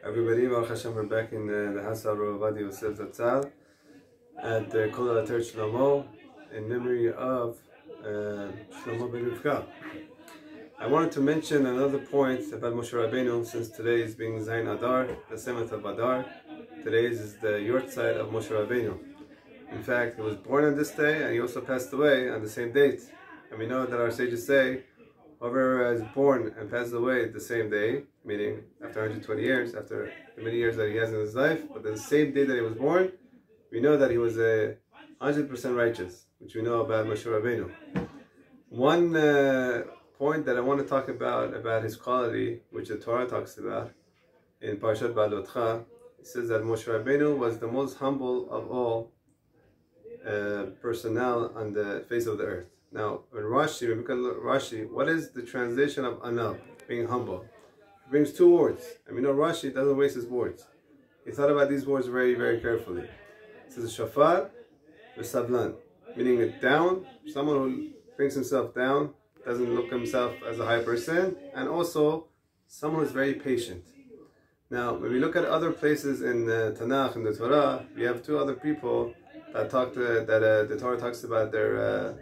Everybody, Baruch Hashem, we're back in the house of Rav Ovadia Yosef Zatzal at Kol HaTer Shlomo in memory of Shlomo ben Rivka. I wanted to mention another point about Moshe Rabbeinu, since today is being Zayin Adar, the 7th of Adar. Today is the Yortzeit of Moshe Rabbeinu. In fact, he was born on this day and he also passed away on the same date. And we know that our sages say, whoever is born and passes away the same day, meaning after 120 years, after the many years that he has in his life, but the same day that he was born, we know that he was 100% righteous, which we know about Moshe Rabbeinu. One point that I want to talk about his quality, which the Torah talks about in Parashat Ba'alotcha, it says that Moshe Rabbeinu was the most humble of all personnel on the face of the earth. Now, when Rashi, what is the translation of anab, being humble? He brings two words. And we know Rashi doesn't waste his words. He thought about these words very, very carefully. It says shafar v'sablan, meaning it down, someone who brings himself down, doesn't look himself as a high person, and also someone who's very patient. Now, when we look at other places in the Tanakh, in the Torah, we have two other people that the Torah talks about their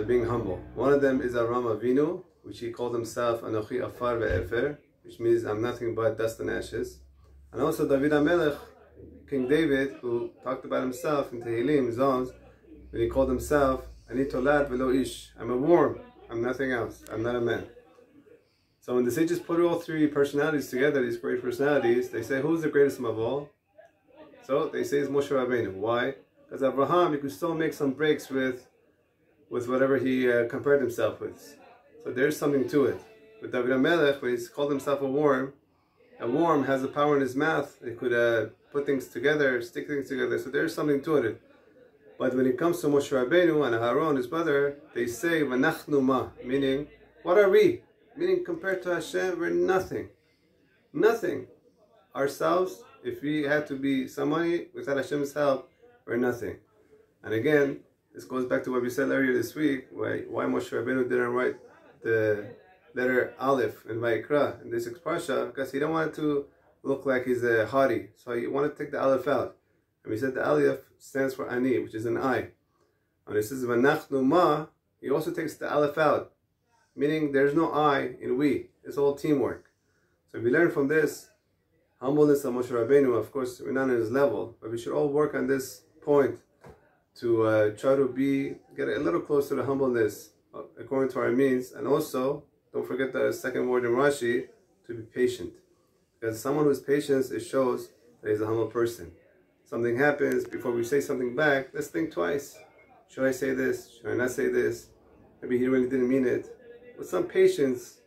being humble. One of them is Avraham Avinu, which he called himself Anochi Afar ve'efer, which means I'm nothing but dust and ashes. And also David HaMelech, King David, who talked about himself in Tehillim, Psalms, when he called himself Ani Tolad Velo Ish, I'm a worm, I'm nothing else, I'm not a man. So when the sages put all three personalities together, these great personalities, they say, who's the greatest of all? So they say it's Moshe Rabbeinu. Why? Because Abraham, he could still make some breaks with whatever he compared himself with. So there's something to it. With David HaMelech, when he's called himself a worm has the power in his mouth. He could put things together, stick things together. So there's something to it. But when it comes to Moshe Rabbeinu and Aaron, his brother, they say, V'nachnu ma, meaning, what are we? Meaning, compared to Hashem, we're nothing. Nothing. Ourselves, if we had to be somebody without Hashem's help, we're nothing. And again, this goes back to what we said earlier this week, why Moshe Rabbeinu didn't write the letter Aleph in Vayikra, in this parsha, because he didn't want it to look like he's a haughty. So he wanted to take the Aleph out. And we said the Aleph stands for Ani, which is an I. And it says V'nachnu ma, he also takes the Aleph out, meaning there's no I in we. It's all teamwork. So we learn from this humbleness of Moshe Rabbeinu. Of course, we're not on his level, but we should all work on this point to try to get a little closer to humbleness according to our means. And also, don't forget the second word in Rashi, to be patient. Because someone who's patient, it shows that he's a humble person. Something happens, before we say something back, let's think twice. Should I say this? Should I not say this? Maybe he really didn't mean it. With some patience,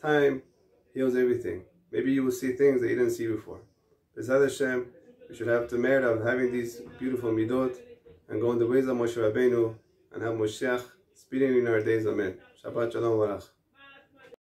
time heals everything. Maybe you will see things that you didn't see before. B'ezrat Hashem, we should have the merit of having these beautiful midot and go in the ways of Moshe Rabbeinu and have Moshiach speeding in our days. Amen. Shabbat Shalom Barach.